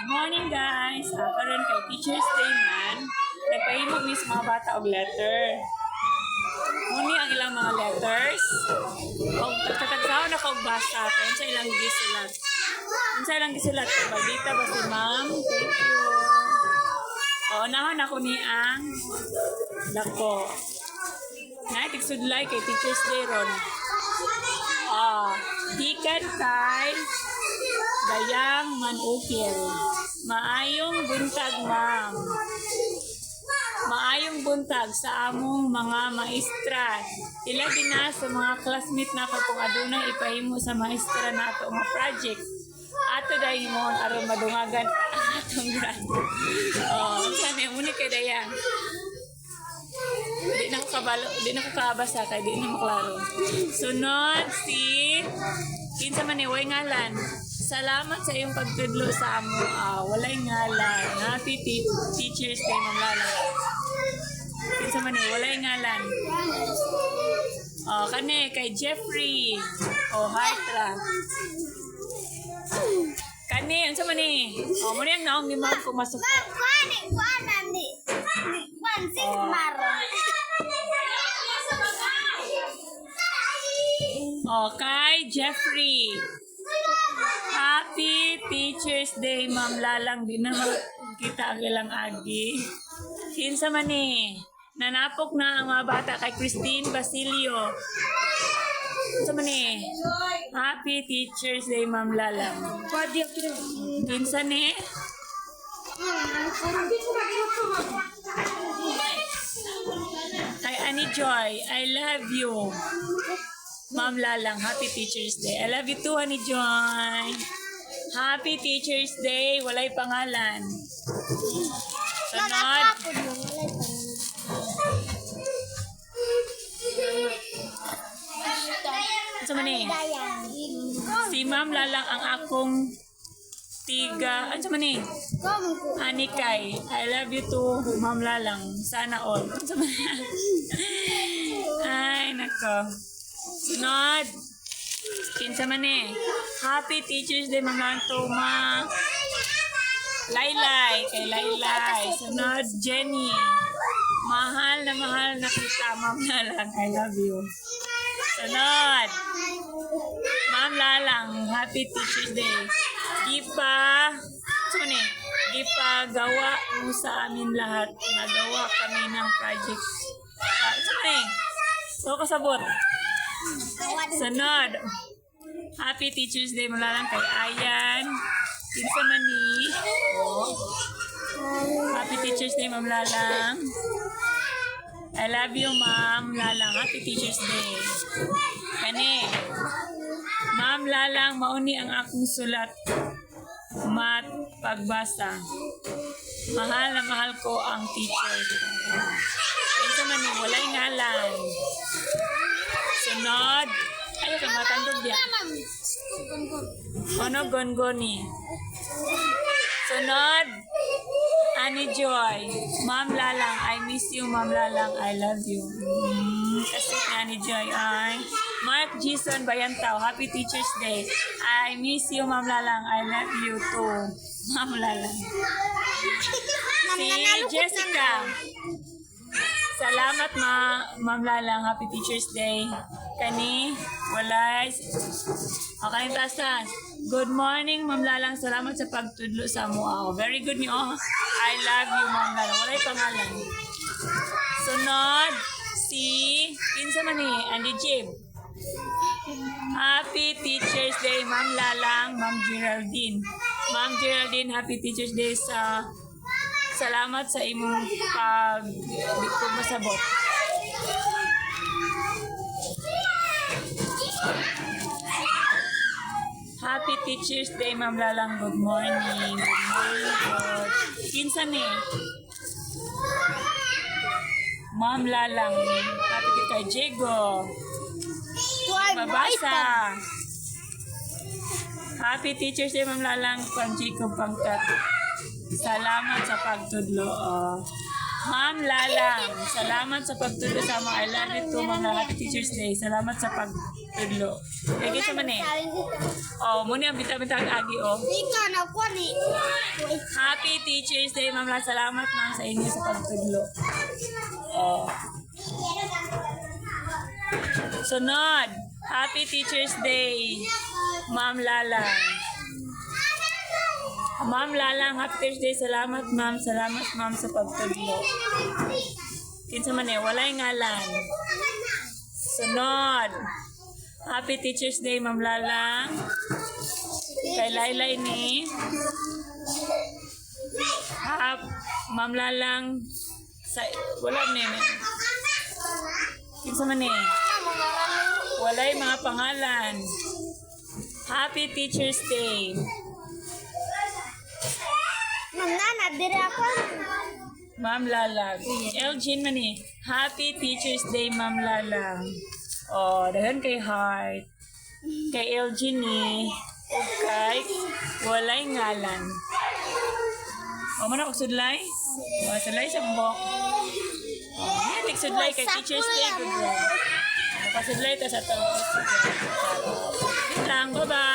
Good morning guys! Karon kay Teacher's Day man, nagpahimo mi sa mga bata og letter. Muni ang ilang mga letters. Og tagtagsaon na kog basa kung sa ilang gisulat. Kung sa ilang gisulat, balita ba si ma'am? Thank you. Unahon ako ni ang dako. Tigsudlay kay Teacher's Day ron. Dikan kay Dayang Manukil. Maayong buntag, ma'am. Maayong buntag sa among mga maestra. Ila din na sa mga classmate na kung adunay ipahimo sa maestra na ato nga project. Ato dahil mo aron madungagan ang atong grado. Sana muni kay Dayang. Di na ko kabasa kay di na maklaro. Sunod si kinsa man ni way ngalan. Salamat sa iyong pagtudlo sa amo. Walay ngalan. Happy Teacher's Day, Ma'am Lala. Kinsa man ni walay ngalan. Kani kay Jeffrey. Hi tra. Kani unsa man ni? Mo ni ang naong ni ma'am ko masuko. Kay Jeffrey. Happy Teacher's Day, Ma'am Lalang. Di na kita ang ilang agi. Kinsa man ni? Nanapok na ang mga bata kay Christine Basilio. Kinsa man ni? Happy Teacher's Day, Ma'am Lalang. Kinsa ni? Kay Annie Joy, I love you. Ma'am Lalang, Happy Teacher's Day. I love you too, Honey Joy. Happy Teacher's Day. Walay pangalan. Sunod. Ano man eh? Si Ma'am Lalang ang akong tiga. Ano man eh? Anikay. I love you too, Ma'am Lalang. Sana all. Ano man ay, nako. Sunod. Kinsa man eh. Happy Teacher's Day, Ma'am Toma. Laylay. Kay Laylay. Sunod, Jenny. Mahal na kita, Ma'am Lalang. I love you. Sunod. Ma'am Lalang. Happy Teacher's Day. Gipa. Ano eh? Gipa, gawa mo sa amin lahat. Nagawa kami ng project. Ano eh? So, kasabot. Sunod. Happy Teacher's Day, Ma'am kay Ayan. Kinsa man ni? Happy Teacher's Day, Ma'am Lalang. I love you, Ma'am Lalang. Happy Teacher's Day. Kani. Ma'am Lalang, mauni ang akong sulat. Mat pagbasa. Mahal na mahal ko ang teacher. Kinsa man ni? Walay ngalan. Sunod. Ay, matandog diya. Ano gongoni? Sunod. Annie Joy. Ma'am Lalang, I miss you, Ma'am Lalang. I love you. Kasi ni Annie Joy ay. Mark Jason Bayantao, Happy Teacher's Day. I miss you, Ma'am Lalang. I love you too, Ma'am Lalang. Si Jessica. Salamat, Ma'am Lalang. Happy Teacher's Day. Kani, walay. Okay, tasan. Good morning, Ma'am Lalang. Salamat sa pagtudlo sa mo. Very good niyo. I love you, Ma'am Lalang. Walay pangalan. Sunod, si kinsa man ni? Andy Jim. Happy Teacher's Day, Ma'am Lalang, Ma'am Geraldine. Ma'am Geraldine, Happy Teacher's Day sa salamat sa imong masabot. Happy Teacher's Day, Ma'am Lalang. Good morning. Good morning, God. Kinsa ni? Ma'am Lalang. Happy kay Jego. Mabasa. Happy Teacher's Day, Ma'am Lalang. Pang Jacob Pangkat. Salamat sa pagtudlo. Ma'am Lalang, salamat sa pagtudlo sa mga I love you too, Ma'am Lalang. Happy Teacher's Day. Salamat sa pagtudlo. Kaya sa man eh. Muna ang bitang agi, Ika na ko ni. Happy Teacher's Day, Ma'am Lala. Salamat, Ma'am, sa inyo sa pagtudlo. Oh. Sunod. Happy Teacher's Day, Ma'am Lala. Ma'am Lalang, happy Teacher's Day. Salamat, Ma'am. Salamat, Ma'am, sa pagtudlo. Kinsa man walay ngalan. Sunod. Happy Teacher's Day, Ma'am Lalang. Kay Laylay ni. Ma'am Lalang. Wala ni. Kinsa man walay mga pangalan. Happy Teacher's Day. Nana, dire ako. Ma'am Lalang. Elgin man Happy Teacher's Day, Ma'am Lalang. Oh, dahan kay Heart. Kay Elgin ug kay walay ngalan. O man ako sudlay? O, sudlay sa bok. O, hindi sudlay kay Teacher's Day. Good one. Pasudlay ta sa to. Lang, bye-bye.